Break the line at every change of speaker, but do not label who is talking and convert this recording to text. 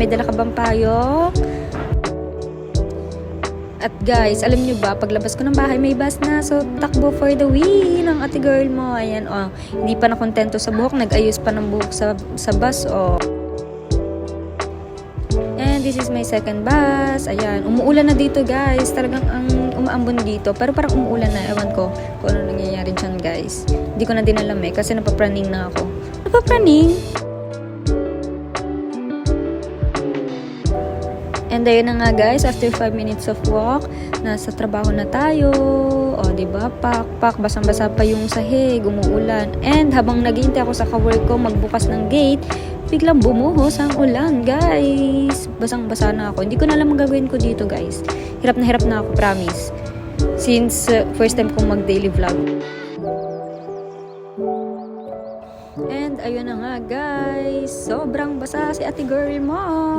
May dala ka bang payong? At guys, alam nyo ba, paglabas ko ng bahay may bus na. So, takbo for the win ang ate girl mo. Ayan, oh. Hindi pa nakontento sa buhok. Nag-ayos pa ng buhok sa bus, oh. And this is my second bus. Ayan, umuulan na dito guys. Talagang ang umaambon dito. Pero parang umuulan na. Ewan ko kung ano nangyayari dyan guys. Hindi ko na din alam kasi napapraning na ako. Napapraning? And ayun na nga guys, after 5 minutes of walk, nasa trabaho na tayo. O, diba? Pak, basang-basa pa yung sahig, umuulan. And habang naghihintay ako sa kawork ko magbukas ng gate, biglang bumuhos ang ulan, guys. Basang-basa na ako. Hindi ko na alam ang gagawin ko dito, guys. Hirap na ako, promise. Since first time kong mag-daily vlog. And ayun na nga, guys. Sobrang basa si ate girl mo.